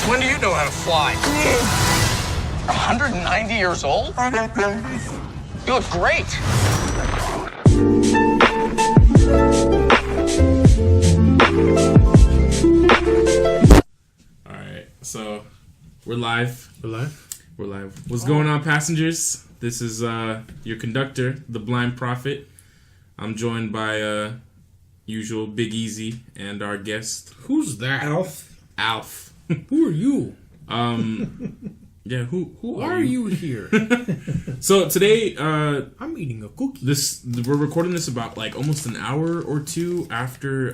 When do you know how to fly? 190 years old? You look great. All right, so we're live. We're live. What's going on, passengers? This is your conductor, the Blind Prophet. I'm joined by usual Big Easy and our guest. Who's that? Alf. Who are you? Yeah, who Why are you here? So today, I'm eating a cookie. we're recording this about like almost an hour or two after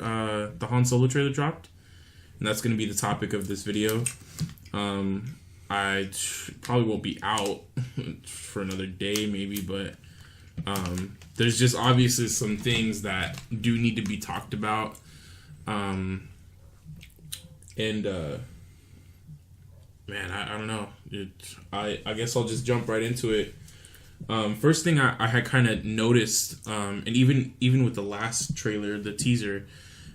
the Han Solo trailer dropped, and that's going to be the topic of this video. I probably won't be out for another day, maybe, but there's just obviously some things that do need to be talked about, and man, I don't know. I guess I'll just jump right into it. First thing I had kind of noticed, and even with the last trailer, the teaser,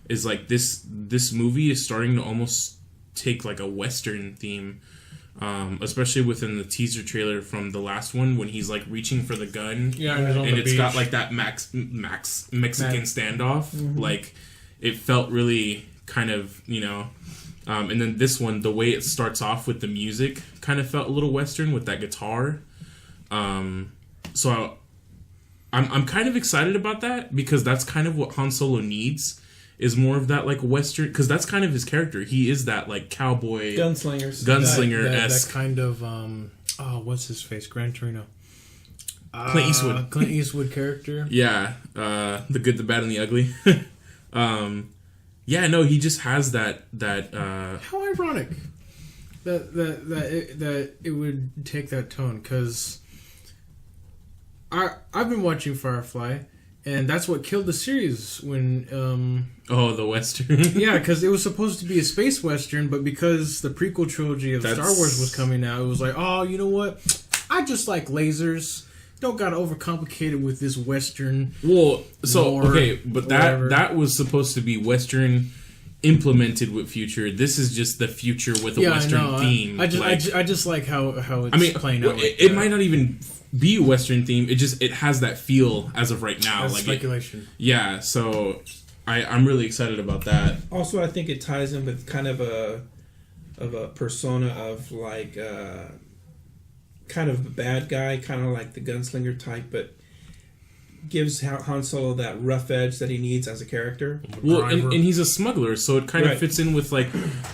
is like this movie is starting to almost take like a Western theme, especially within the teaser trailer from the last one when he's like reaching for the gun, and it's got like that Mexican standoff. Mm-hmm. Like it felt really kind of, you know. And then this one, the way it starts off with the music kind of felt a little Western with that guitar. So I'm kind of excited about that because that's kind of what Han Solo needs, is more of that like Western, because that's kind of his character. He is that like cowboy gunslinger-esque. That kind of what's his face? Gran Torino. Clint Eastwood character. Yeah, the good, the bad, and the ugly. Yeah, no, he just has that. How ironic that it would take that tone, because I've been watching Firefly, and that's what killed the series when the Western. Yeah, because it was supposed to be a space Western, but because the prequel trilogy of Star Wars was coming out, it was like, oh, you know what? I just like lasers. Don't gotta overcomplicate it with this Western. Well, so okay, but whatever. that was supposed to be Western implemented with future. This is just the future with a Western theme. I just like how it's playing out. It might not even be a Western theme. It has that feel as of right now. That's like speculation. Yeah, so I'm really excited about that. Also, I think it ties in with kind of a persona of like. Kind of a bad guy, kind of like the gunslinger type, but gives Han Solo that rough edge that he needs as a character. Well, and he's a smuggler, so it kind of fits in with like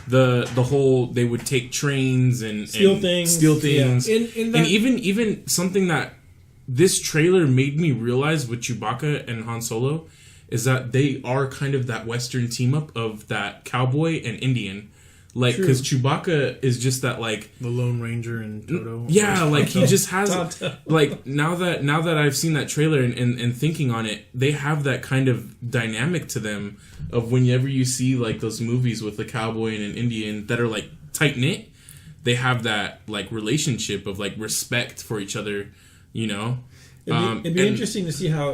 the whole they would take trains and steal things. Yeah. And even something that this trailer made me realize with Chewbacca and Han Solo is that they are kind of that Western team up of that cowboy and Indian. Like, because Chewbacca is just that, like... The Lone Ranger and Toto. Yeah, like, he just has... Like, now that I've seen that trailer and thinking on it, they have that kind of dynamic to them of whenever you see, like, those movies with a cowboy and an Indian that are, like, tight-knit, they have that, like, relationship of, like, respect for each other, you know? It'd be interesting to see how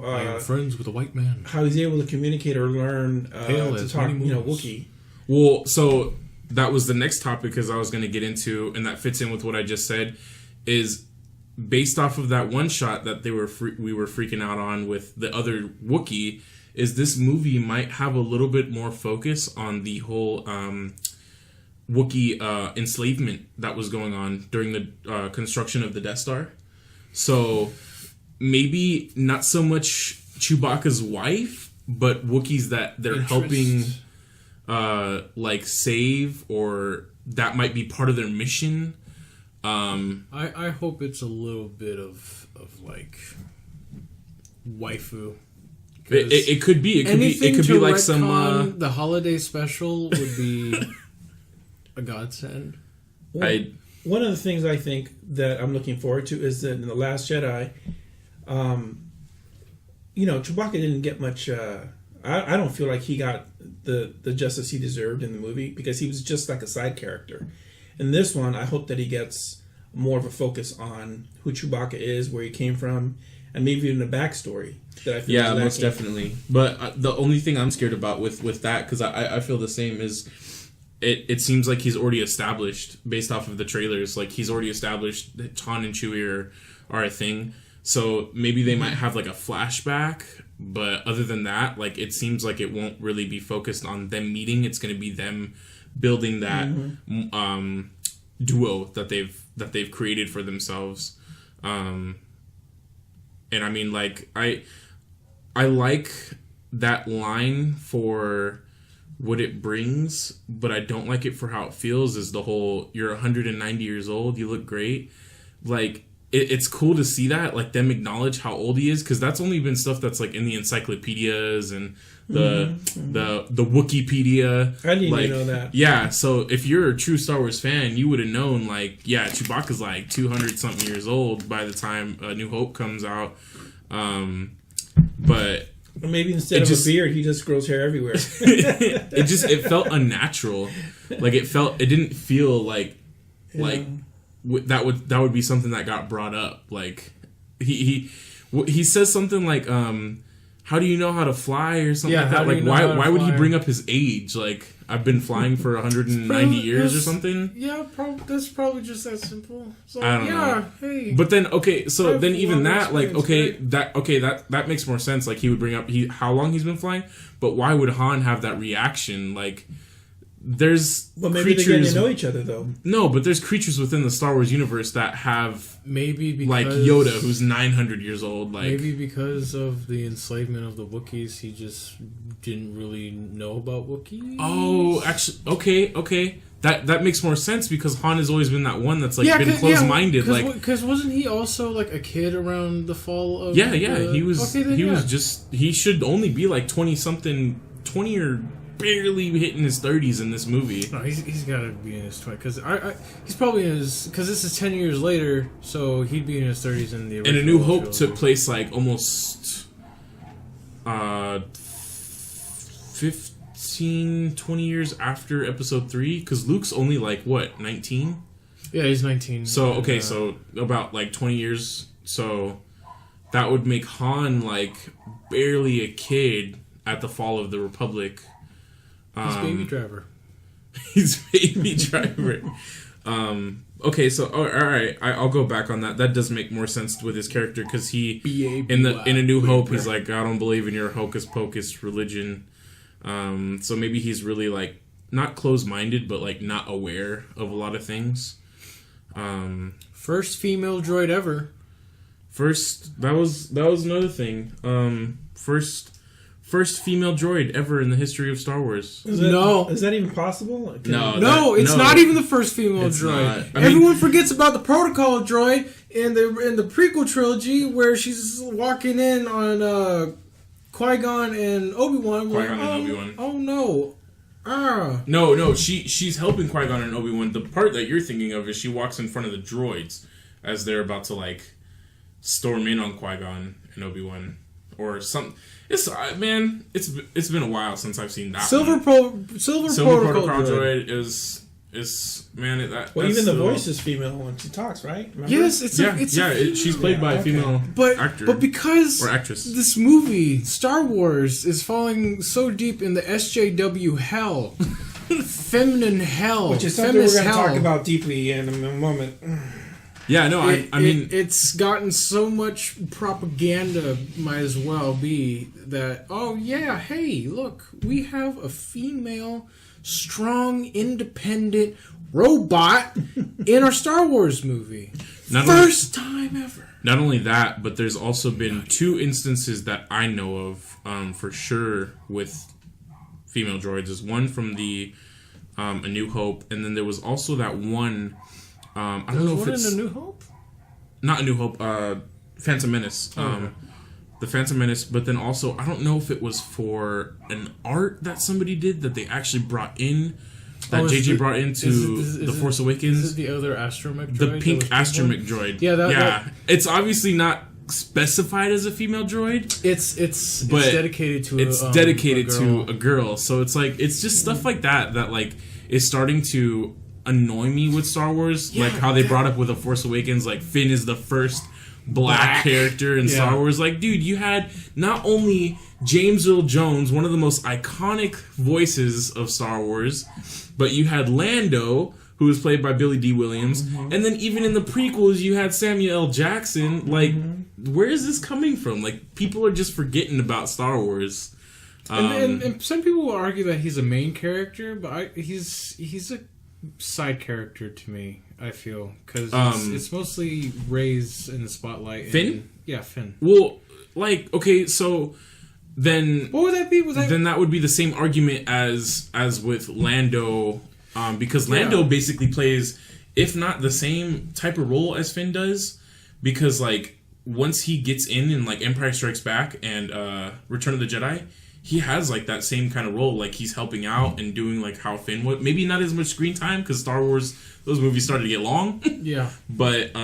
I am friends with a white man. How he's able to communicate or learn to talk, Wookiee. Well, so... That was the next topic because I was going to get into, and that fits in with what I just said, is based off of that one shot that we were freaking out on with the other Wookiee, is this movie might have a little bit more focus on the whole Wookiee enslavement that was going on during the construction of the Death Star. So maybe not so much Chewbacca's wife, but Wookiees that they're helping... like save, or that might be part of their mission. I hope it's a little bit of like waifu. It could be. It could be like some. The holiday special would be a godsend. One of the things I think that I'm looking forward to is that in The Last Jedi, Chewbacca didn't get much. I don't feel like he got the justice he deserved in the movie because he was just like a side character. In this one, I hope that he gets more of a focus on who Chewbacca is, where he came from, and maybe even a backstory that I feel is most definitely. But the only thing I'm scared about with that, because I feel the same, is it seems like he's already established based off of the trailers. Like he's already established that Han and Chewie are a thing. So maybe they might have like a flashback, but other than that, like it seems like it won't really be focused on them meeting. It's going to be them building that duo that they've created for themselves. And I mean, like I like that line for what it brings, but I don't like it for how it feels. Is the whole "you're 190 years old, you look great," like. It's cool to see that, like, them acknowledge how old he is, because that's only been stuff that's, like, in the encyclopedias and the Wikipedia. I didn't like, even know that. Yeah, so if you're a true Star Wars fan, you would have known, like, yeah, Chewbacca's, like, 200-something years old by the time New Hope comes out. But... Or maybe instead of a beard, he just grows hair everywhere. it felt unnatural. Like, it didn't feel like... Yeah. Like... That would be something that got brought up. Like he says something like how do you know how to fly or something like that. Like why would he bring up his age? Like I've been flying for 190 years or something. Yeah, that's probably just that simple. So, I don't know. Hey. But then then even that like that makes more sense. Like he would bring up how long he's been flying, but why would Han have that reaction? Like there's maybe creatures, they're getting to know each other though. No, but there's creatures within the Star Wars universe that have maybe because, like Yoda, who's 900 years old. Like maybe because of the enslavement of the Wookiees, he just didn't really know about Wookiees. Oh, actually, okay. That makes more sense because Han has always been that one that's like been closed-minded. Because wasn't he also like a kid around the fall of? Yeah. He was. He should only be like 20 or barely hitting his 30s in this movie. No, he's got to be in his 20s because he's probably in his, because this is 10 years later, so he'd be in his 30s in the original. And A New Hope took place like almost 15, 20 years after Episode 3 because Luke's only like what 19. Yeah, he's 19. So so about like 20 years. So that would make Han like barely a kid at the fall of the Republic. He's Baby Driver. He's Baby Driver. Okay, so all right, I'll go back on that. That does make more sense with his character because he in A New Hope he's like, I don't believe in your hocus pocus religion. So maybe he's really like not closed-minded, but like not aware of a lot of things. First female droid ever. That was another thing. First female droid ever in the history of Star Wars. Is that even possible? No, it's not even the first female droid. Everyone forgets about the protocol droid in the prequel trilogy where she's walking in on Qui-Gon and Obi-Wan. Oh no. No, she's helping Qui-Gon and Obi-Wan. The part that you're thinking of is she walks in front of the droids as they're about to like storm in on Qui-Gon and Obi-Wan or something. It's been a while since I've seen that. Silver Protocol droid is even the voice is female when she talks, right? Remember? Yes, she's played by a female actor, but because or actress. This movie Star Wars is falling so deep in the SJW hell, feminine hell, which is something we're going to talk about deeply in a moment. Yeah, no, I mean... It's gotten so much propaganda, might as well be, that, oh yeah, hey, look, we have a female, strong, independent robot in our Star Wars movie. First time ever. Not only that, but there's also been 2 instances that I know of, for sure, with female droids. There's one from the A New Hope, and then there was also that one... I don't know if it's in A New Hope? Not A New Hope. Phantom Menace. The Phantom Menace. But then also, I don't know if it was for an art that somebody did that they actually brought in. That JJ brought into The Force Awakens. Is it the other astromech droid? The pink astromech droid. Yeah. It's obviously not specified as a female droid. It's dedicated to a girl. So it's like it's just stuff like that like is starting to annoy me with Star Wars, like how they brought up with The Force Awakens, like Finn is the first black character in Star Wars. Like, dude, you had not only James Earl Jones, one of the most iconic voices of Star Wars, but you had Lando, who was played by Billy D. Williams, and then even in the prequels, you had Samuel L. Jackson. Like, where is this coming from? Like, people are just forgetting about Star Wars. And some people will argue that he's a main character, but he's a side character to me, I feel, because it's mostly Rey's in the spotlight. Finn? Finn. Well, like, okay, so then What would that be? then that would be the same argument as with Lando, because Lando basically plays, if not the same type of role as Finn does, because like once he gets in like Empire Strikes Back and Return of the Jedi, he has like that same kind of role, like he's helping out and doing like how Finn would. Maybe not as much screen time because Star Wars, those movies started to get long. But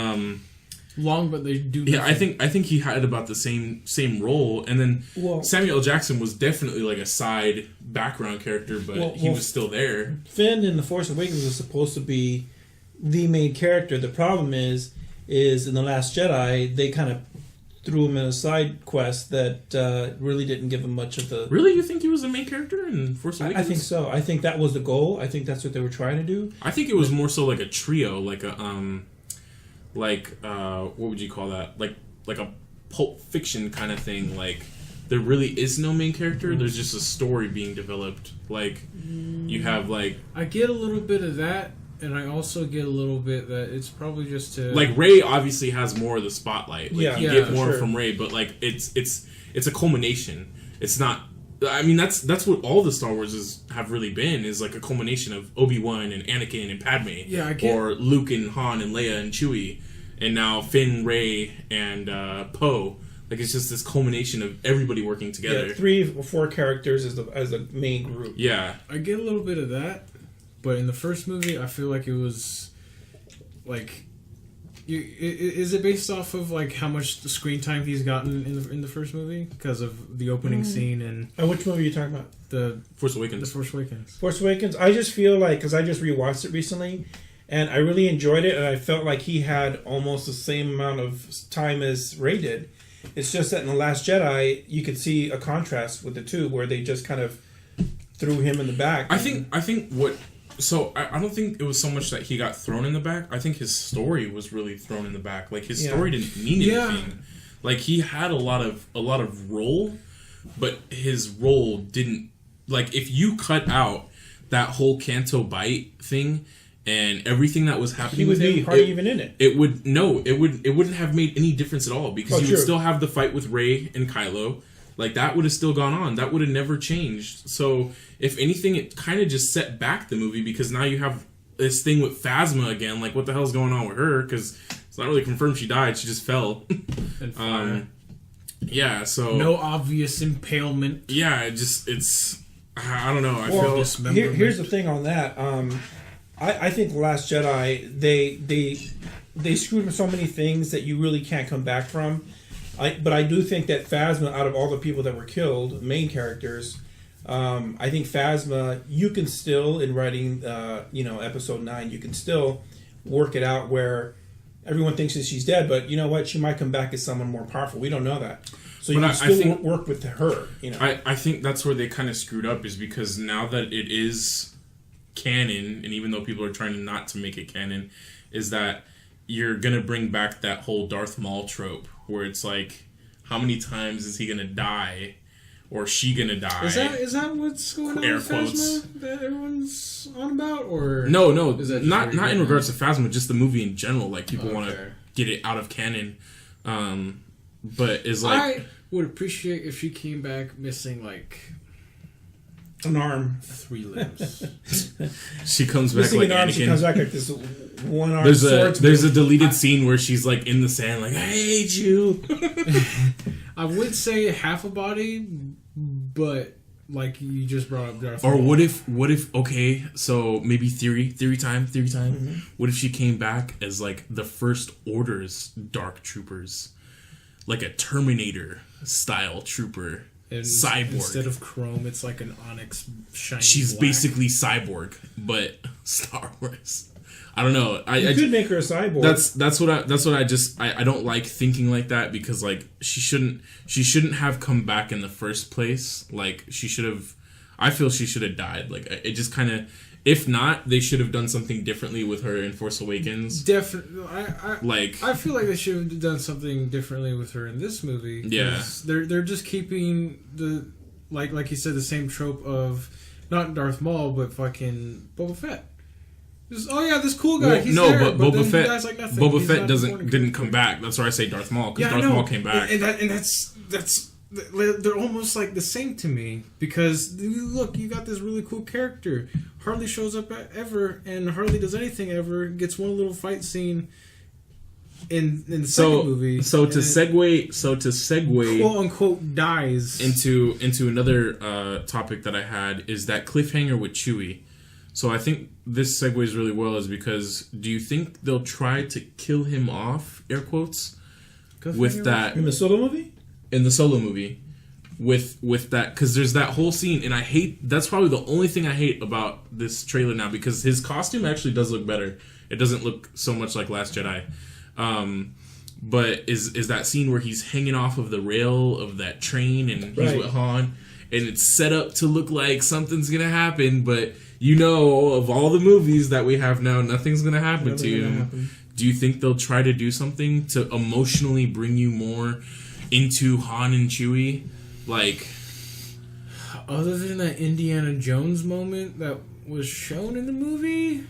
long, but they do. Yeah, I think he had about the same role, and then Samuel L. Jackson was definitely like a side background character, but he was still there. Finn in The Force Awakens was supposed to be the main character. The problem is in The Last Jedi they kind of threw him in a side quest that really didn't give him much of the... Really? You think he was the main character in Force Awakens? I think so. I think that was the goal. I think that's what they were trying to do. I think it was more so like a trio, like a what would you call that? Like a Pulp Fiction kind of thing. Like there really is no main character. There's just a story being developed. Like you have like... I get a little bit of that. And I also get a little bit that it's probably just to... Like, Rey obviously has more of the spotlight. Like, you get more sure. from Rey, but, like, it's a culmination. It's not... I mean, that's what all the Star Wars have really been, is, like, a culmination of Obi-Wan and Anakin and Padme. Yeah, I get... Or Luke and Han and Leia and Chewie. And now Finn, Rey, and Poe. Like, it's just this culmination of everybody working together. Yeah, 3 or 4 characters as the main group. Yeah. I get a little bit of that. But in the first movie, I feel like it was like, is it based off of like how much screen time he's gotten in the first movie because of the opening scene and which movie are you talking about? The Force Awakens. The Force Awakens. Force Awakens. I just feel like, because I just rewatched it recently, and I really enjoyed it, and I felt like he had almost the same amount of time as Rey did. It's just that in The Last Jedi, you could see a contrast with the two, where they just kind of threw him in the back. I think what. So, I don't think it was so much that he got thrown in the back. I think his story was really thrown in the back. Like, his story didn't mean anything. Like, he had a lot of role, but his role didn't... Like, if you cut out that whole Canto Bight thing and everything that was happening with him... He would be hardly even in it. It wouldn't have made any difference at all, because you would still have the fight with Rey and Kylo. Like, that would have still gone on. That would have never changed. So, if anything, it kind of just set back the movie, because now you have this thing with Phasma again. Like, what the hell's going on with her? Because it's not really confirmed she died. She just fell. And fire. Yeah, so... No obvious impalement. Yeah, it's... I don't know. I Well, feel... here's the thing on that. I think The Last Jedi, they screwed with so many things that you really can't come back from. But I do think that Phasma, out of all the people that were killed, main characters, I think Phasma, you can still, in writing, Episode 9, you can still work it out where everyone thinks that she's dead, but you know what? She might come back as someone more powerful. We don't know that. So you can still work with her. You know, I think that's where they kind of screwed up, is because now that it is canon, and even though people are trying not to make it canon, is that you're going to bring back that whole Darth Maul trope, where it's like, how many times is he gonna die, or she gonna die? Is that what's going on with Phasma that everyone's on about, or no, not in regards to Phasma, just the movie in general. Like, people want to get it out of canon, but is like, I would appreciate if she came back missing like an arm, 3 limbs. She comes back like Anakin. She comes back like this one arm. There's a deleted scene where she's like in the sand, like, I hate you. I would say half a body, but like you just brought up Darth Or Maul. what if okay, so maybe theory time. Mm-hmm. What if she came back as like the First Order's dark troopers, like a Terminator style trooper? And cyborg. Instead of chrome, it's like an onyx shiny She's black. basically cyborg, but Star Wars. I don't know. You could make her a cyborg. That's what I don't like thinking like that, because like she shouldn't have come back in the first place. Like I feel she should have died. Like it just kind of, if not, they should have done something differently with her in Force Awakens. Definitely, I feel like they should have done something differently with her in this movie. Yeah, they're just keeping the like you said, the same trope of not Darth Maul but fucking Boba Fett. Just, oh yeah, this cool guy. Well, he's no, there, but Boba he Fett, dies like nothing. Boba He's Fett not didn't come back. That's why I say Darth Maul, because Darth Maul came back, and that's they're almost like the same to me, because look, you got this really cool character, hardly shows up ever, and hardly does anything ever. Gets one little fight scene in the second movie. So to segue, quote unquote, dies into another topic that I had is that cliffhanger with Chewie. So I think this segues really well, is because do you think they'll try to kill him off, air quotes, with that in the Solo movie? In the Solo movie, with that, because there's that whole scene, and I hate. That's probably the only thing I hate about this trailer now, because his costume actually does look better. It doesn't look so much like Last Jedi. But is that scene where he's hanging off of the rail of that train and he's with Han, and it's set up to look like something's gonna happen, but of all the movies that we have now, nothing's gonna happen to him. Do you think they'll try to do something to emotionally bring you more into Han and Chewie? Like, other than that Indiana Jones moment that was shown in the movie,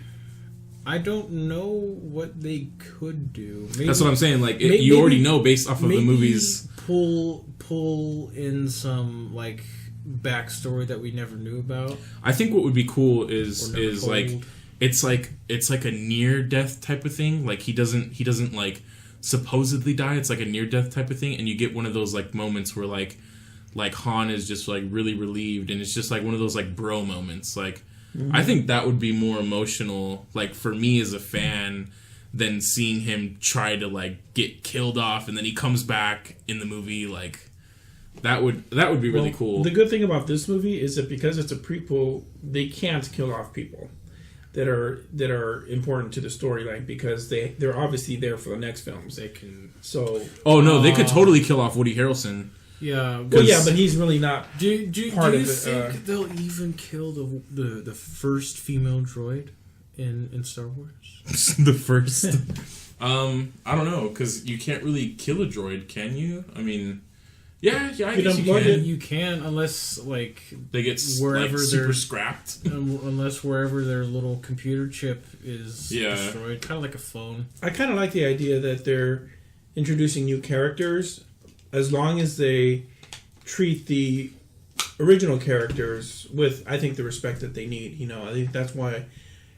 I don't know what they could do. Maybe, that's what I'm saying. Like, you already know based off of the movies. Pull in some like backstory that we never knew about. I think what would be cool is like it's like a near death type of thing. Like he doesn't like supposedly die. It's like a near death type of thing, and you get one of those like moments where like Han is just like really relieved, and it's just like one of those like bro moments. Like I think that would be more emotional, like for me as a fan, than seeing him try to like get killed off and then he comes back in the movie. Like that would be really cool. The good thing about this movie is that because it's a prequel, they can't kill off people that are important to the storyline, because they're obviously there for the next films. They can they could totally kill off Woody Harrelson. Yeah. Well, yeah, but he's really not do you think they'll even kill the first female droid in Star Wars? The first. I don't know, because you can't really kill a droid, can you? I mean, yeah, I guess you can. You can, unless like they get wherever like, super scrapped. Unless wherever their little computer chip is destroyed, kind of like a phone. I kind of like the idea that they're introducing new characters, as long as they treat the original characters with, I think, the respect that they need. I think that's why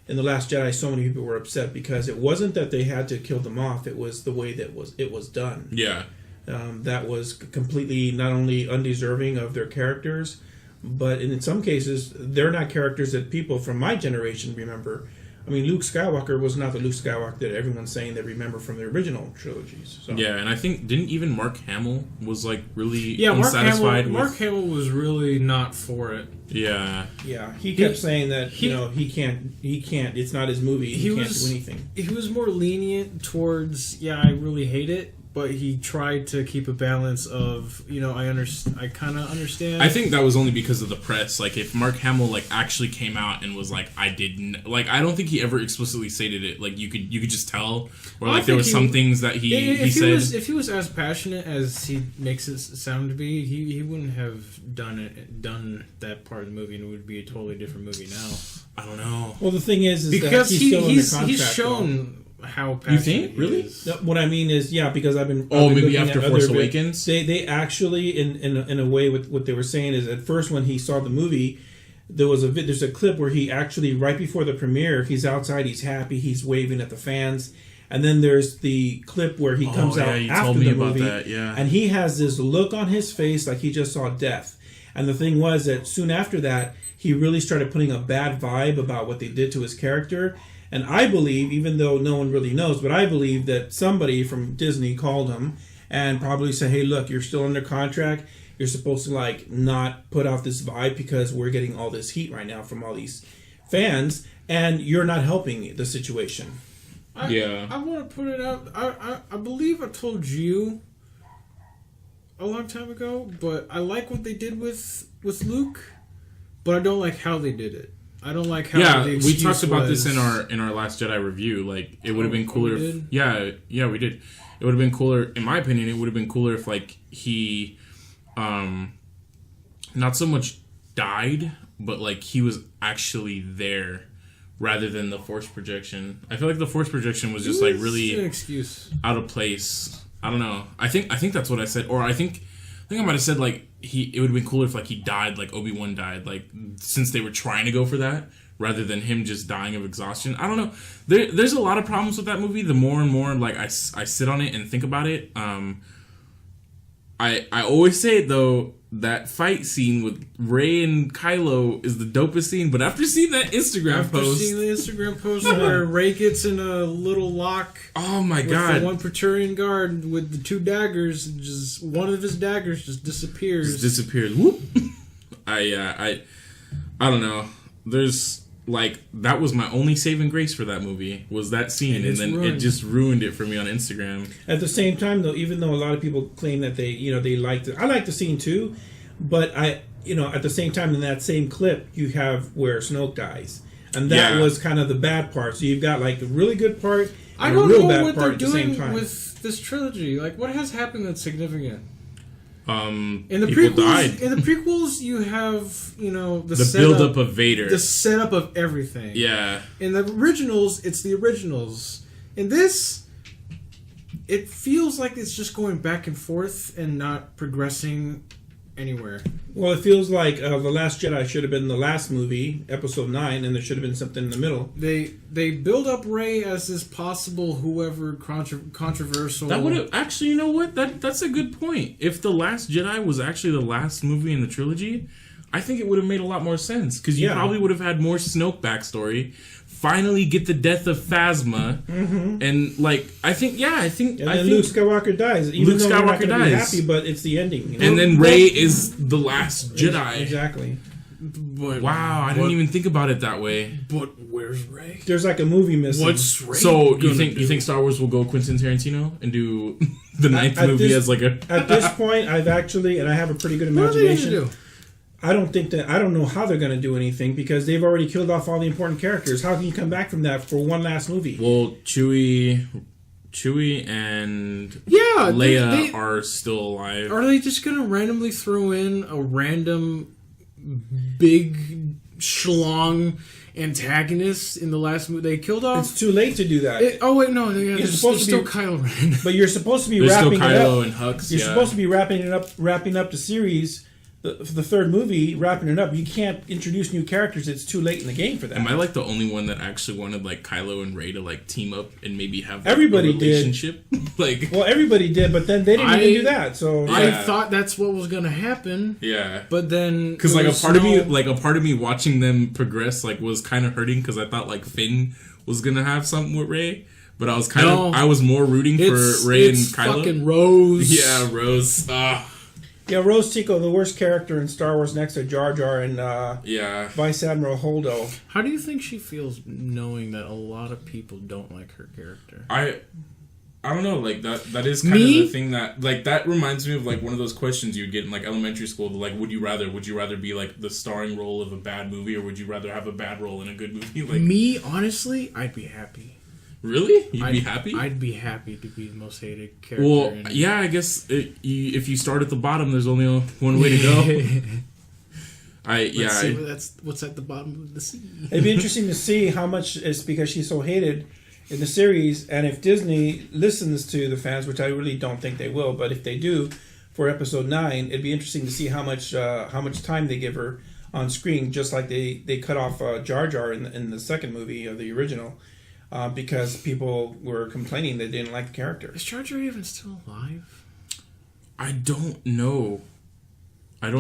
in The Last Jedi so many people were upset, because it wasn't that they had to kill them off, it was the way that it was done. Yeah. That was completely not only undeserving of their characters, but in some cases, they're not characters that people from my generation remember. I mean, Luke Skywalker was not the Luke Skywalker that everyone's saying they remember from the original trilogies. So. Yeah, and I think, didn't even Mark Hamill was like really unsatisfied Mark Hamill was really not for it. Yeah. Yeah, he kept saying that, he can't, it's not his movie, he can't do anything. He was more lenient towards, I really hate it, but he tried to keep a balance of, I kind of understand. I think that was only because of the press. Like, if Mark Hamill like actually came out and was like, I didn't, like, I don't think he ever explicitly stated it. Like, you could just tell, or like there was some things that he said. If he was as passionate as he makes it sound to be, he wouldn't have done that part of the movie, and it would be a totally different movie now. I don't know. Well, the thing is because that he's still under contract. He's shown how passionate you think? Really? Is. No, what I mean is, because I've been. Maybe after Force Awakens. They actually, in a way, what they were saying is, at first when he saw the movie, there's a clip where he actually, right before the premiere, he's outside, he's happy, he's waving at the fans, and then there's the clip where he comes out after the movie, and he has this look on his face like he just saw death. And the thing was that soon after that, he really started putting a bad vibe about what they did to his character. And I believe, even though no one really knows, but I believe that somebody from Disney called him and probably said, hey, look, you're still under contract. You're supposed to, like, not put out this vibe because we're getting all this heat right now from all these fans, and you're not helping the situation. I want to put it out. I believe I told you a long time ago, but I like what they did with Luke, but I don't like how they did it. I don't like how. Yeah, the we talked about was, this in our Last Jedi review. Like, it would have been cooler. We If, did? yeah, we did. It would have been cooler, in my opinion. It would have been cooler if like he, not so much died, but like he was actually there, rather than the force projection. I feel like the force projection was just like really an excuse. out of place. I don't know. I think that's what I said, or I think I might have said like it would have been cooler if like he died, like Obi-Wan died, like since they were trying to go for that rather than him just dying of exhaustion. I don't know. There's a lot of problems with that movie. The more and more like I sit on it and think about it. I always say it though. That fight scene with Rey and Kylo is the dopest scene, but after seeing that Instagram post where Rey gets in a little lock, oh my with god, the one Praetorian guard with the two daggers, just one of his daggers just disappears. Whoop. I don't know. There's like that was my only saving grace for that movie was that scene, and then it just ruined it for me on Instagram. At the same time, though, even though a lot of people claim that they liked it, I like the scene too, but at the same time in that same clip, you have where Snoke dies, and that was kind of the bad part. So you've got like the really good part and a real bad part at the same time. With this trilogy, like what has happened that's significant? In the prequels, you have the build-up of Vader, the setup of everything. Yeah. In the originals, it's the originals. In this, it feels like it's just going back and forth and not progressing anywhere. Well, it feels like The Last Jedi should have been the last movie, Episode 9, and there should have been something in the middle. They build up Rey as this possible whoever controversial. That would have actually, you know what? That's a good point. If The Last Jedi was actually the last movie in the trilogy, I think it would have made a lot more sense because you probably would have had more Snoke backstory. Finally, get the death of Phasma, and like I think Luke Skywalker dies. Even though we're not gonna be happy, but it's the ending. And then Rey is the last Jedi. Exactly. But, wow, I didn't even think about it that way. But where's Rey? There's like a movie missing. What's Rey? So you think Star Wars will go Quentin Tarantino and do the ninth movie as like a? At this point, I have a pretty good imagination. What are they gonna do? I don't know how they're going to do anything because they've already killed off all the important characters. How can you come back from that for one last movie? Well, Chewie and Leia are still alive. Are they just going to randomly throw in a random big schlong antagonist in the last movie? They killed off. It's too late to do that. You're supposed to be Kylo Ren. But you're supposed to be There's wrapping still it Kylo up. And Hux. You're supposed to be wrapping up the series. The third movie, wrapping it up, you can't introduce new characters. It's too late in the game for that. Am I like the only one that actually wanted like Kylo and Rey to like team up and maybe have like, everybody a relationship? Like, well, everybody did, but then they didn't even do that. So I thought that's what was going to happen. Yeah, but then because like a part of me watching them progress like was kind of hurting because I thought like Finn was gonna have something with Rey. But I was more rooting for Rey and Kylo. Fucking Rose. Yeah, Rose. Yeah, Rose Tico, the worst character in Star Wars next to Jar Jar and Vice Admiral Holdo. How do you think she feels knowing that a lot of people don't like her character? I don't know, like that is kind of the thing that like that reminds me of like one of those questions you'd get in like elementary school, like would you rather be like the starring role of a bad movie or would you rather have a bad role in a good movie? Like me, honestly, I'd be happy. Really? You'd be happy? I'd be happy to be the most hated character. Well, yeah, I guess if you start at the bottom, there's only one way to go. Let's see what's at the bottom of the sea. It'd be interesting to see how much it's because she's so hated in the series, and if Disney listens to the fans, which I really don't think they will, but if they do for Episode 9, it'd be interesting to see how much time they give her on screen, just like they cut off Jar Jar in the second movie of the original. Because people were complaining they didn't like the character. Is Jar Jar even still alive? I don't know. I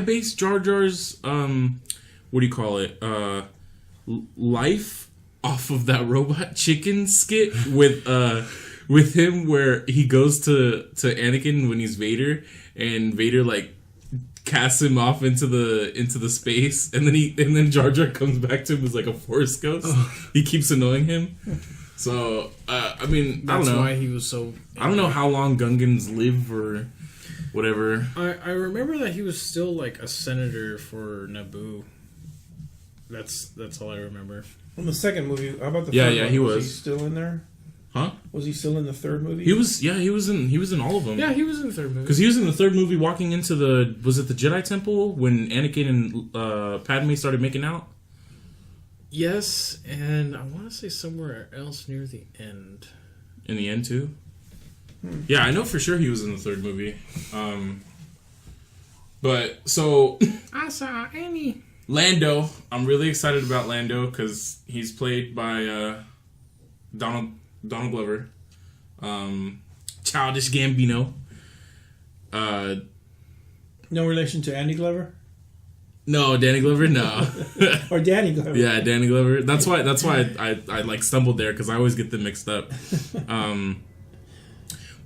base Jar Jar's what do you call it? Life off of that Robot Chicken skit with him where he goes to Anakin when he's Vader and Vader like casts him off into the space, and then Jar Jar comes back to him as like a force ghost. He keeps annoying him. So I mean, That's I don't know why he was so. I don't know how long Gungans live or whatever. I remember that he was still like a senator for Naboo. That's all I remember. In the second movie, how about the Yeah, third yeah, one? he Was was. he still in there? Huh? Was he still in the third movie? He was in all of them. Yeah, he was in the third movie. Because he was in the third movie walking into the Jedi Temple when Anakin and Padme started making out? Yes, and I want to say somewhere else near the end. In the end too? Yeah, I know for sure he was in the third movie. But so I saw Annie. Lando, I'm really excited about Lando because he's played by Donald Glover, Childish Gambino. No relation to Andy Glover No, Danny Glover, no. or Danny Glover. Yeah, Danny Glover. That's why I like stumbled there because I always get them mixed up.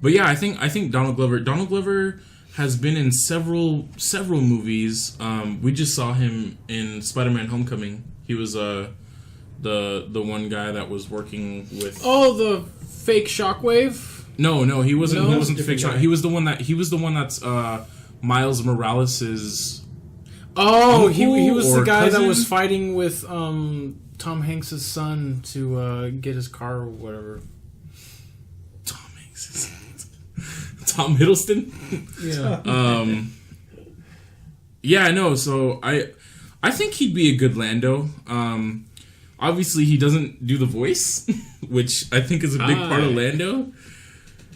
But yeah, I think Donald Glover has been in several movies. We just saw him in Spider-Man: Homecoming. He was the one guy that was working with. Oh, the fake Shockwave. No, he wasn't. No? He wasn't the fake Different shot. guy. He was the one that's Miles Morales's. Oh, he Uncle was the or guy cousin? that was fighting with Tom Hanks' son to get his car or whatever. Tom Hanks. Tom Hiddleston. Yeah. Yeah, I know. So I think he'd be a good Lando. Obviously, he doesn't do the voice, which I think is a big part of Lando.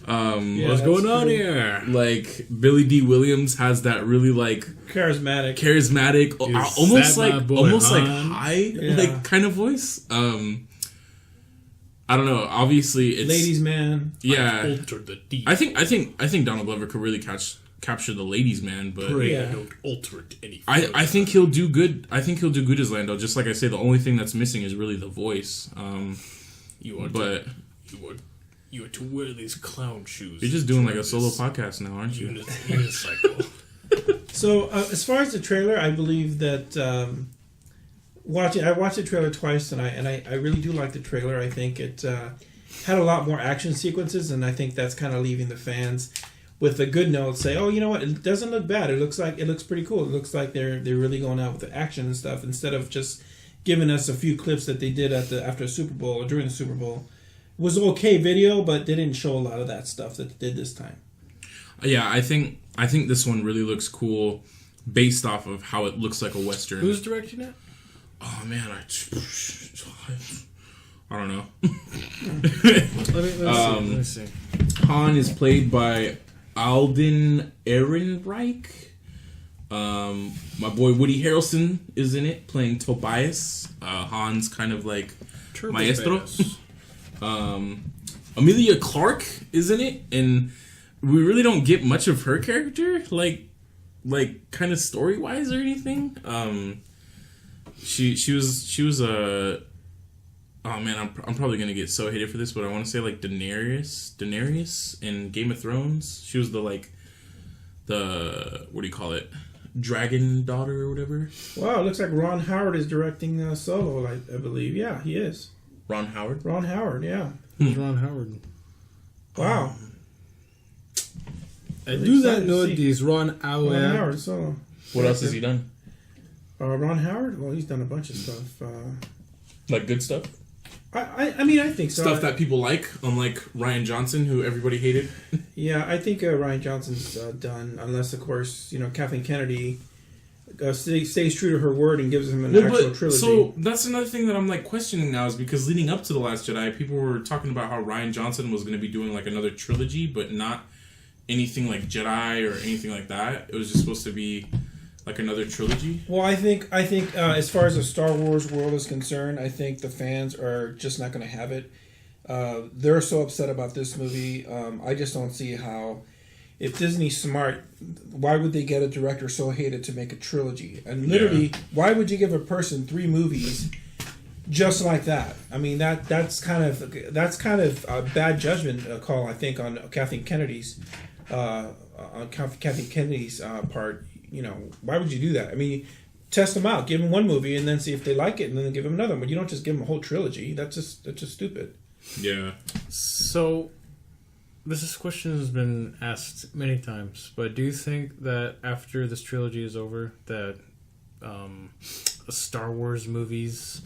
Yeah, What's that's going on true. here? Like Billy D. Williams has that really like Charismatic. almost that my like boy, Han? high Yeah. like kind of voice. I don't know. Obviously, it's Ladies' man. Yeah, Alter the deep. I think Donald Glover could really capture the ladies' man, but Yeah. Don't alter it any I think he'll do good. I think he'll do good as Lando. Just like I say, the only thing that's missing is really the voice. You are to wear these clown shoes. You're just doing like a solo podcast now, aren't you? Unicycle. So as far as the trailer, I believe that I watched the trailer twice tonight, and I really do like the trailer. I think it had a lot more action sequences, and I think that's kind of leaving the fans with a good note. Say, oh, you know what? It doesn't look bad. It looks pretty cool. It looks like they're really going out with the action and stuff instead of just giving us a few clips that they did after the Super Bowl or during the Super Bowl. It was okay video, but they didn't show a lot of that stuff that they did this time. Yeah, I think this one really looks cool, based off of how it looks like a Western. Who's directing it? Oh man, I don't know. Let me see. Han is played by Alden Ehrenreich. My boy Woody Harrelson is in it, playing Tobias. Han's kind of like maestro. Bass. Amelia Clarke is in it, and we really don't get much of her character, like kind of story wise or anything. She was a oh man, I'm probably gonna get so hated for this, but I want to say like Daenerys in Game of Thrones. She was the what do you call it, dragon daughter or whatever. Wow, it looks like Ron Howard is directing Solo. I believe, yeah, he is. Ron Howard. Ron Howard, yeah. Who's Ron Howard? Wow. I Really do excited that to know see. this Ron Ron Howard. Howard Solo. What else has he done? Ron Howard? Well, he's done a bunch of stuff. Like good stuff. I mean, I think so. Stuff that people like, unlike Ryan Johnson, who everybody hated. Yeah, I think Ryan Johnson's done, unless, of course, Kathleen Kennedy stays true to her word and gives him an actual trilogy. So that's another thing that I'm like questioning now, is because leading up to The Last Jedi, people were talking about how Ryan Johnson was going to be doing like another trilogy, but not anything like Jedi or anything like that. It was just supposed to be like another trilogy. Well, I think as far as the Star Wars world is concerned, I think the fans are just not going to have it. They're so upset about this movie. I just don't see how, if Disney's smart, why would they get a director so hated to make a trilogy? And literally, why would you give a person 3 movies just like that? I mean, that's kind of a bad judgment call, I think, on Kathleen Kennedy's part. why would you do that? I mean, test them out, give them one movie, and then see if they like it, and then give them another one. But you don't just give them a whole trilogy. That's just stupid. Yeah. So, this question has been asked many times, but do you think that after this trilogy is over, that a Star Wars movies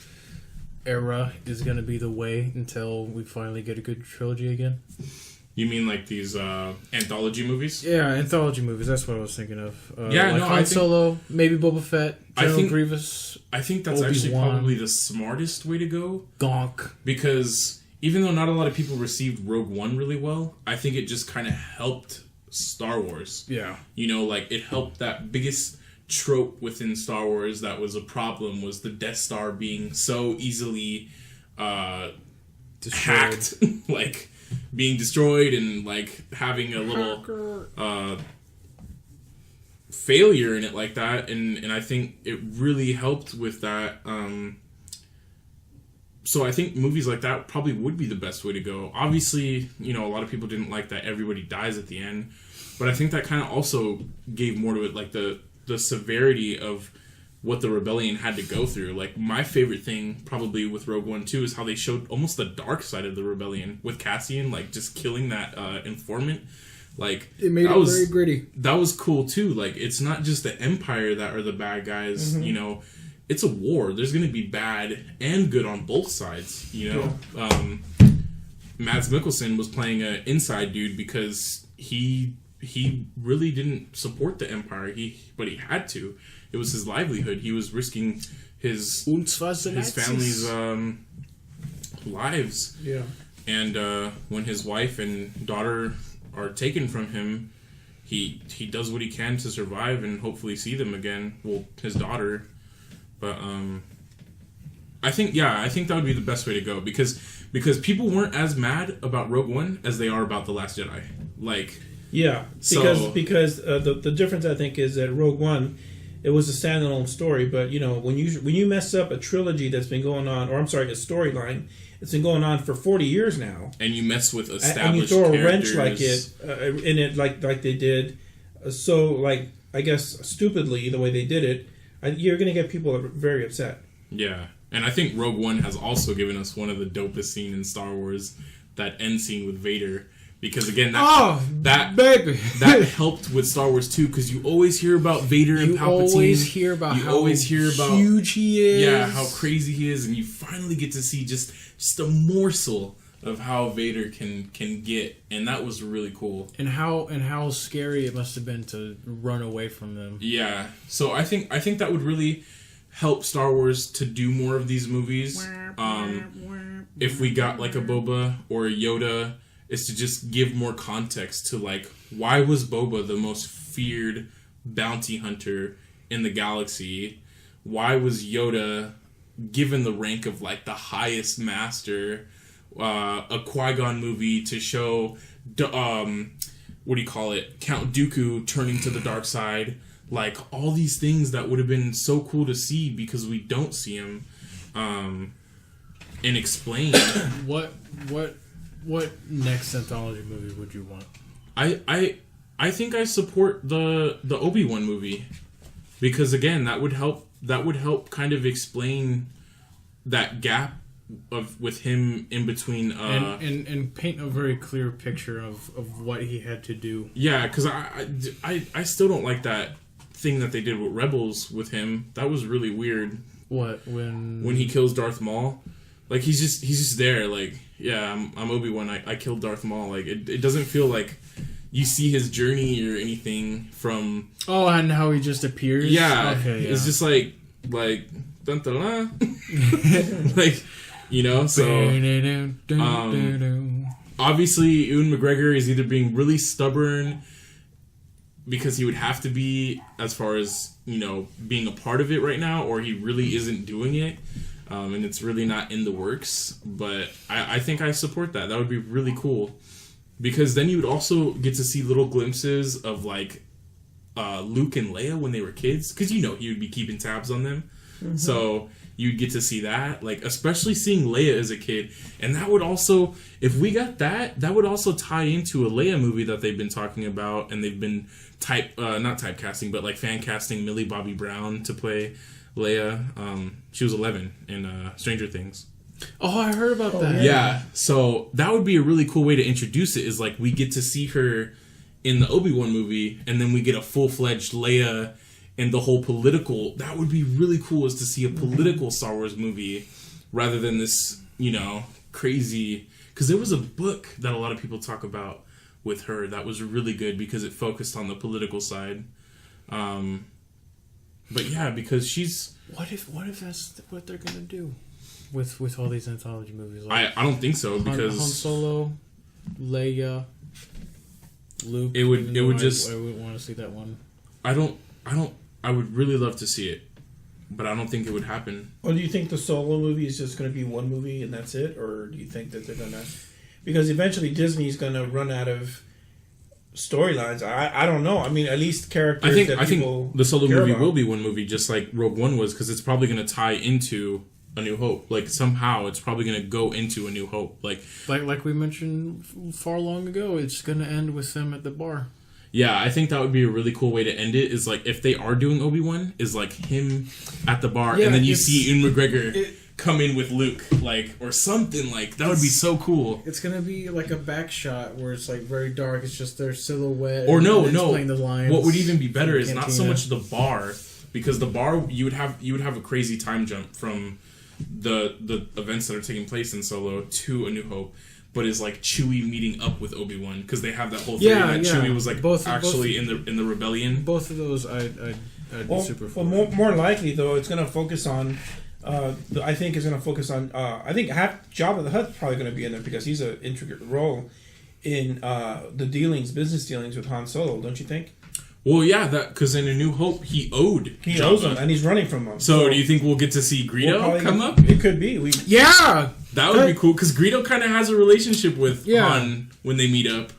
era is going to be the way until we finally get a good trilogy again? You mean like these anthology movies? Yeah, anthology movies. That's what I was thinking of. Han Solo, maybe Boba Fett, General Grievous. I think that's Obi-Wan. actually probably the smartest way to go. Gonk. Because even though not a lot of people received Rogue One really well, I think it just kind of helped Star Wars. Yeah. It helped that biggest trope within Star Wars that was a problem was the Death Star being so easily hacked, like being destroyed and like having a little failure in it like that, and I think it really helped with that. So I think movies like that probably would be the best way to go. Obviously, a lot of people didn't like that everybody dies at the end, but I think that kind of also gave more to it, like the severity of what the rebellion had to go through. Like, my favorite thing probably with Rogue One too is how they showed almost the dark side of the rebellion with Cassian, like just killing that informant. Like, it made it very gritty. That was cool too. Like, it's not just the Empire that are the bad guys. Mm-hmm. It's a war. There's going to be bad and good on both sides. Yeah. Mads Mikkelsen was playing an inside dude because he really didn't support the Empire. But he had to. It was his livelihood. He was risking his family's lives. Yeah. And when his wife and daughter are taken from him, he does what he can to survive and hopefully see them again. Well, his daughter. But I think that would be the best way to go because people weren't as mad about Rogue One as they are about The Last Jedi. Like, yeah, because the difference I think is that Rogue One, it was a standalone story, but when you mess up a trilogy that's been going on, or I'm sorry, a storyline, it's been going on for 40 years now, and you mess with established and you throw a characters. wrench like it in it, like they did, so like I guess stupidly the way they did it, you're gonna get people very upset. Yeah, and I think Rogue One has also given us one of the dopest scenes in Star Wars, that end scene with Vader. Because again, that helped with Star Wars too. Because you always hear about Vader and Palpatine. You always hear about huge he is. Yeah, how crazy he is, and you finally get to see just a morsel of how Vader can get, and that was really cool. And how scary it must have been to run away from them. Yeah, so I think that would really help Star Wars to do more of these movies. If we got like a Boba or a Yoda, is to just give more context to like, why was Boba the most feared bounty hunter in the galaxy? Why was Yoda given the rank of like the highest master? A Qui-Gon movie to show Count Dooku turning to the dark side, like all these things that would have been so cool to see because we don't see him, and explain. What next anthology movie would you want? I think I support the Obi-Wan movie because again that would help kind of explain that gap with him in between and paint a very clear picture of what he had to do. Yeah, because I still don't like that thing that they did with Rebels with him. That was really weird. What when he kills Darth Maul? Like he's just there. Like, yeah, I'm Obi-Wan. I killed Darth Maul. Like it doesn't feel like you see his journey or anything from. Oh, and how he just appears. Yeah, okay, yeah. It's just like dun, dun, dun. Like. So obviously Ewan McGregor is either being really stubborn because he would have to be as far as, being a part of it right now, or he really isn't doing it, and it's really not in the works. But I think I support that. That would be really cool because then you would also get to see little glimpses of like Luke and Leia when they were kids, because he would be keeping tabs on them. So you'd get to see that, like, especially seeing Leia as a kid. And that would also, if we got that, that would also tie into a Leia movie that they've been talking about, and they've been not typecasting, but like fan casting Millie Bobby Brown to play Leia. She was 11 in Stranger Things. Oh, I heard about that. Yeah, so that would be a really cool way to introduce it, is like we get to see her in the Obi-Wan movie, and then we get a full-fledged Leia and the whole political. That would be really cool, is to see a political Star Wars movie rather than this, crazy. Because there was a book that a lot of people talk about with her that was really good because it focused on the political side. But yeah, because she's... What if that's what they're gonna do with all these anthology movies? Like I don't think so, because Han Solo, Leia, Luke. It would just... I wouldn't want to see that one. I would really love to see it, but I don't think it would happen. Or do you think the Solo movie is just going to be one movie and that's it? Or do you think that they're going to... Because eventually Disney's going to run out of storylines. I don't know. I mean, at least characters I think the Solo movie will be one movie, just like Rogue One was, because it's probably going to tie into A New Hope. Like, somehow it's probably going to go into A New Hope. Like we mentioned far long ago, it's going to end with them at the bar. Yeah, I think that would be a really cool way to end it, is like if they are doing Obi-Wan, is like him at the bar, and then you see Ewan McGregor come in with Luke, like, or something. Like, that would be so cool. It's gonna be like a back shot where it's like very dark, it's just their silhouette, or no playing the lines. What would even be better is not so much the bar, because the bar you would have a crazy time jump from the events that are taking place in Solo to A New Hope, but is like Chewie meeting up with Obi-Wan, because they have that whole theory that Chewie was like in the rebellion. Both of those, I'd be super for. Well, more likely though, it's going to focus on. I think it's going to focus on. I think Jabba the Hutt's probably going to be in there because he's an intricate role in the business dealings with Han Solo. Don't you think? Well, yeah, that because in A New Hope he owes him, and he's running from him. So do you think we'll get to see Greedo come up? It could be. That would be cool, because Greedo kind of has a relationship with Han when they meet up.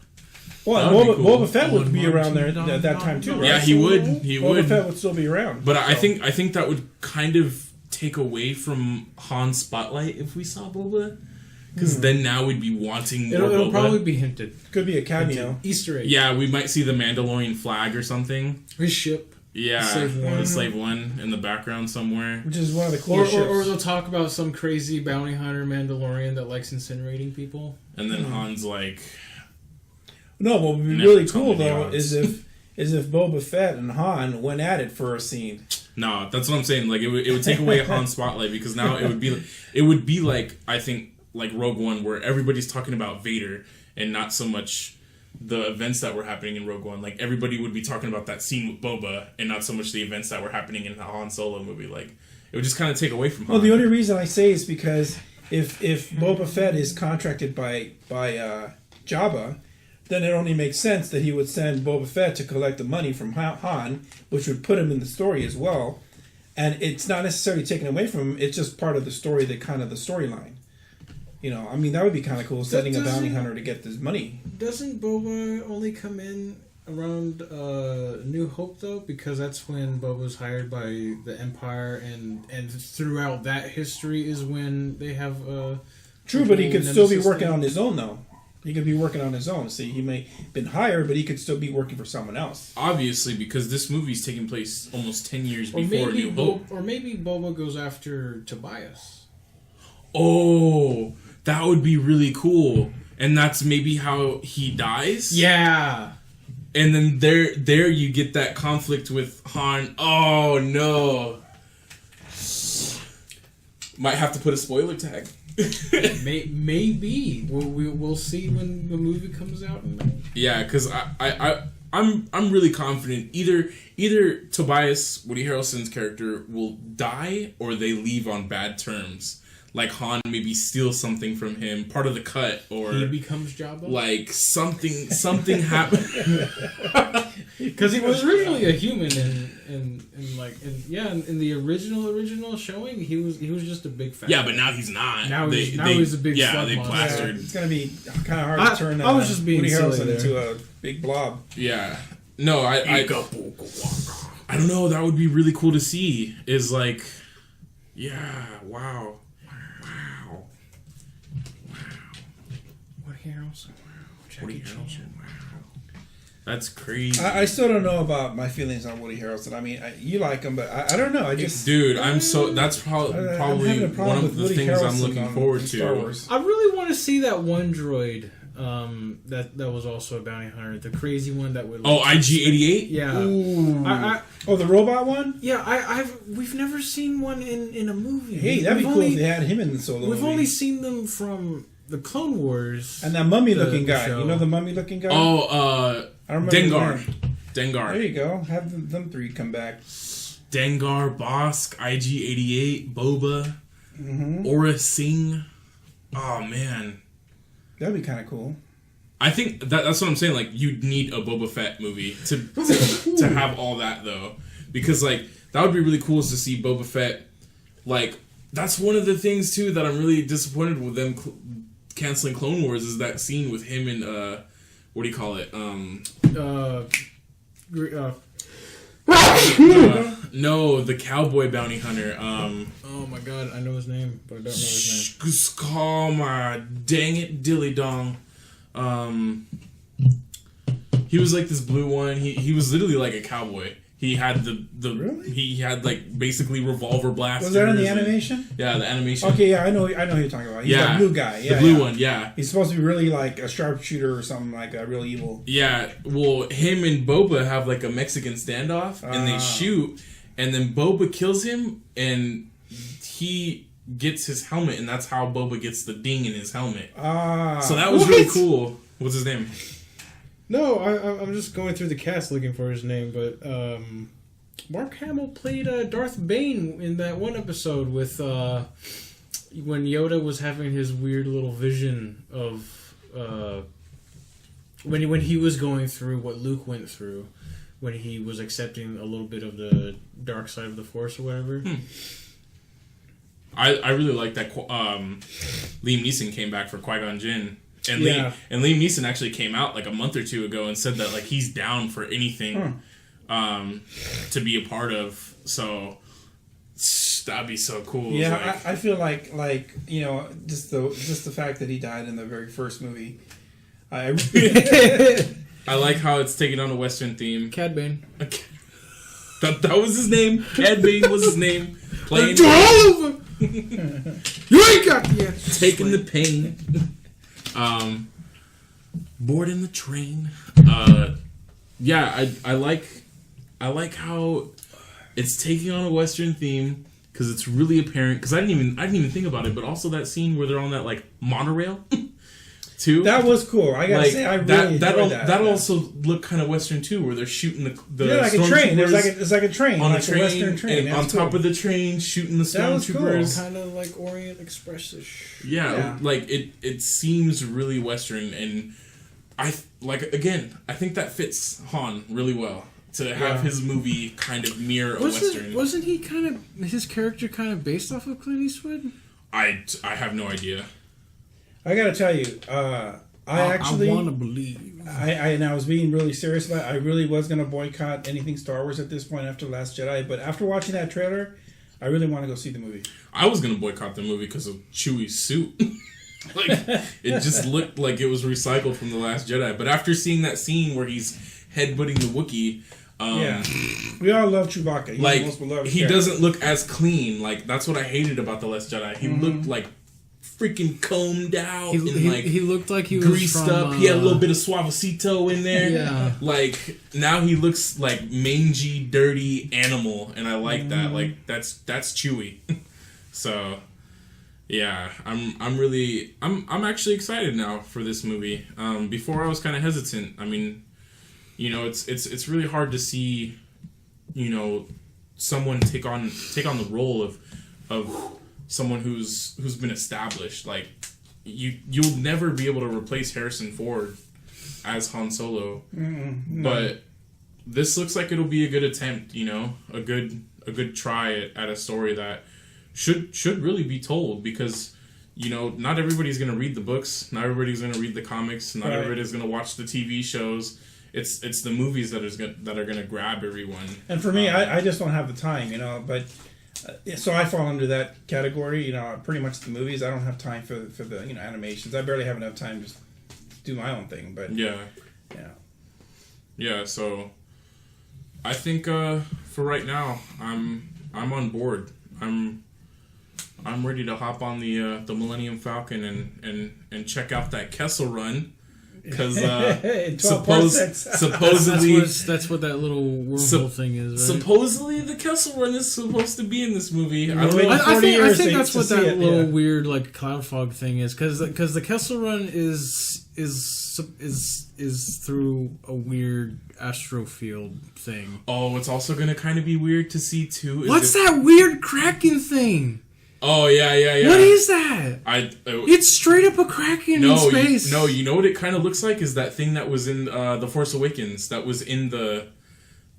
Well, Boba Fett would be around there at that time too, right? Yeah, he would. Boba Fett would still be around. But I think that would kind of take away from Han's spotlight if we saw Boba. Because then now we'd be wanting more Boba. It'll probably be hinted. Could be a cameo. Easter egg. Yeah, we might see the Mandalorian flag or something. His ship. Yeah, the Slave One in the background somewhere. Which is one of the coolest ships. Or they'll talk about some crazy bounty hunter Mandalorian that likes incinerating people. And then Han's like... No, what would be really cool, though, is if Boba Fett and Han went at it for a scene. No, that's what I'm saying. Like, it would take away Han's spotlight, because now it would be like, I think, like Rogue One, where everybody's talking about Vader and not so much the events that were happening in Rogue One. Like, everybody would be talking about that scene with Boba and not so much the events that were happening in the Han Solo movie. Like, it would just kind of take away from Han. Well, the only reason I say is because if Boba Fett is contracted by Jabba, then it only makes sense that he would send Boba Fett to collect the money from Han, which would put him in the story as well. And it's not necessarily taken away from him, it's just part of the story, the storyline. I mean, that would be kind of cool, sending a bounty hunter to get this money. Doesn't Boba only come in around New Hope, though? Because that's when Boba's hired by the Empire, and throughout that history is when they have... True, but he could still be working on his own, though. He could be working on his own. See, he may have been hired, but he could still be working for someone else. Obviously, because this movie's taking place almost 10 years before New Hope. Or maybe Boba goes after Tobias. Oh, that would be really cool. And that's maybe how he dies? Yeah. And then there you get that conflict with Han. Oh, no. Might have to put a spoiler tag. Maybe we'll see when the movie comes out. Yeah, because I'm really confident either Tobias, Woody Harrelson's character, will die or they leave on bad terms. Like Han maybe steals something from him, part of the cut, or he becomes Jabba. Like something happened. Because he was originally a human, in the original showing, he was just a big fat. Yeah, but now he's not. Now he's a big. Yeah, they plastered. It's gonna be kind of hard to turn. I was just being Woody silly Harrelson into a big blob. Yeah, no, I don't know. That would be really cool to see. Is like, Yeah. Wow. Wow. Woody Harrelson. Wow. Woody Jackie Harrelson. Chan. Wow. That's crazy. I still don't know about my feelings on Woody Harrelson. I mean, you like him, but I don't know. I just Dude, that's probably having a problem one of with the Woody things I'm Harrelson looking forward in Star to. Wars. I really want to see that one droid. That was also a bounty hunter, the crazy one that would. Oh, IG-88. Yeah. Ooh. I The robot one? Yeah, we've never seen one in a movie. Hey, that'd be cool if they had him in the solo We've movie. only seen them from the Clone Wars. And that mummy-looking the guy. show. You know the mummy-looking guy? Oh, I don't remember Dengar. his name. Dengar. There you go. Have them three come back. Dengar, Bosk, IG-88, Boba, Aura Singh. Oh, man. That'd be kind of cool. I think that's what I'm saying. Like, you'd need a Boba Fett movie to have all that, though. Because, like, that would be really cool is to see Boba Fett. Like, that's one of the things, too, that I'm really disappointed with them canceling Clone Wars is that scene with him and, what do you call it? No, the cowboy bounty hunter. Oh my god, I know his name, but I don't know his name. Call my dang it, dilly dong. He was like this blue one. He was literally like a cowboy. He had the Really? he had like basically revolver blasters. Was that in the and- animation? Yeah, the animation. Okay, yeah, I know who you're talking about. He's Yeah, that blue guy. Yeah, the blue yeah. one. Yeah. He's supposed to be really like a sharpshooter or something like that, real evil. Yeah, well, him and Boba have like a Mexican standoff, and they shoot, and then Boba kills him, and he gets his helmet, and that's how Boba gets the ding in his helmet. So that was really cool. What's his name? No, I'm just going through the cast looking for his name, but Mark Hamill played Darth Bane in that one episode with when Yoda was having his weird little vision of when he was going through what Luke went through when he was accepting a little bit of the dark side of the Force or whatever. I really like that Liam Neeson came back for Qui-Gon Jinn. And Yeah. Liam Neeson actually came out like a month or two ago and said that like he's down for anything to be a part of. So that'd be so cool. Yeah, Like, I feel like you know just the fact that he died in the very first movie. I like how it's taking on a Western theme. Cad Bane. That was his name. Cad Bane was his name. Playing all over. You ain't got the answer. taking the pain. Boarding the train. Yeah, I like how it's taking on a Western theme because it's really apparent. Because I didn't even think about it, but also that scene where they're on that like monorail, too. That was cool. I gotta say, I really enjoyed that. That also looked kind of Western too, where they're shooting the yeah, like a train. stormtroopers It's like a train, on like a train, Western train. and on top of the train, shooting the That was cool. stormtroopers. Kind of like Orient Express-ish. Yeah, like it seems really Western, and I think that fits Han really well to have his movie kind of mirror a Western. Wasn't he kind of his character kind of based off of Clint Eastwood? I have no idea. I gotta tell you, I want to believe. and I was being really serious about it. I really was gonna boycott anything Star Wars at this point after Last Jedi, but after watching that trailer, I really want to go see the movie. I was gonna boycott the movie because of Chewie's suit. Like it just looked like it was recycled from The Last Jedi. But after seeing that scene where he's headbutting the Wookiee, Yeah, we all love Chewbacca. He's like the most beloved he character. doesn't look as clean. Like that's what I hated about The Last Jedi. He looked like freaking combed out and like He looked like he was greased from, up. He had a little bit of suavecito in there. Yeah. Like now he looks like mangy, dirty animal, and I like that. Like that's Chewie. So yeah, I'm actually excited now for this movie. Before I was kind of hesitant. I mean, you know, it's really hard to see, you know, someone take on the role of someone who's been established. Like you'll never be able to replace Harrison Ford as Han Solo. No. But this looks like it'll be a good attempt, you know, a good try at a story that should really be told, because you know not everybody's going to read the books, not everybody's going to read the comics, not everybody's going to watch the TV shows. It's the movies that are going to grab everyone. And for me, I just don't have the time, you know. But So I fall under that category. You know, pretty much the movies. I don't have time for the animations. I barely have enough time to do my own thing. But yeah. So I think for right now, I'm on board. I'm ready to hop on the Millennium Falcon and check out that Kessel Run. Because supposedly that's what that little wormhole thing is. Right? Supposedly the Kessel Run is supposed to be in this movie. I think that's what that little weird like cloud fog thing is. Because the Kessel Run is through a weird astrofield thing. Oh, it's also gonna kind of be weird to see too. What's that weird Kraken thing? Oh yeah. What is that? It's straight up a Kraken in space. You know what it kind of looks like is that thing that was in The Force Awakens. That was in the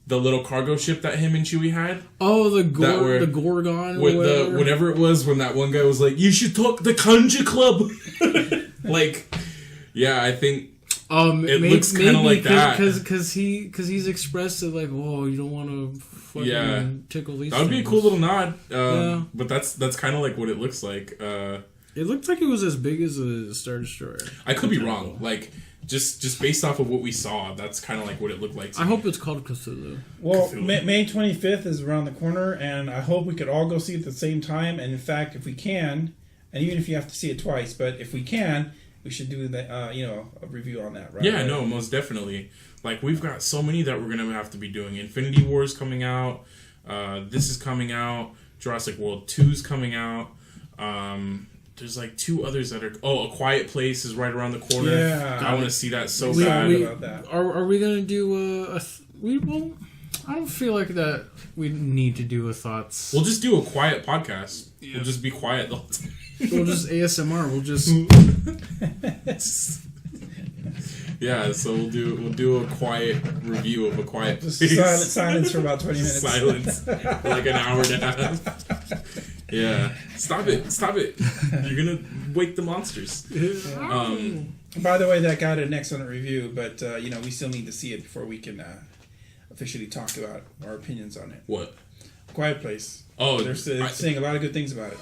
little cargo ship that him and Chewie had. Oh, the Gorgon. With whatever it was when that one guy was like, "You should talk the Conja Club." Like, yeah, I think. It looks kind of like that because he's expressed it like, "Whoa, you don't want to fucking tickle these." That would be a cool little nod. But that's kind of like what it looks like. It looked like it was as big as a Star Destroyer. I could be wrong. Like just based off of what we saw, that's kind of like what it looked like. I hope it's called Cthulhu. Well, May 25th is around the corner, and I hope we could all go see it at the same time. And in fact, if we can, and even if you have to see it twice, but if we can. We should do that, a review on that, right? Yeah, no, most definitely. Like, we've got so many that we're going to have to be doing. Infinity War is coming out. This is coming out. Jurassic World 2 is coming out. There's, like, 2 others that are... Oh, A Quiet Place is right around the corner. Yeah. I want to see that so bad. About that. Are we going to do well, I don't feel like that we need to do a thoughts... We'll just do a quiet podcast. Yeah. We'll just be quiet the whole time. We'll just ASMR. We'll just yeah. So we'll do a quiet review of A Quiet Place. Silence for about 20 minutes. Silence for like an hour and a half. Yeah. Stop it! You're gonna wake the monsters. By the way, that got an excellent review, but we still need to see it before we can officially talk about our opinions on it. What? Quiet Place. Oh, they're saying a lot of good things about it.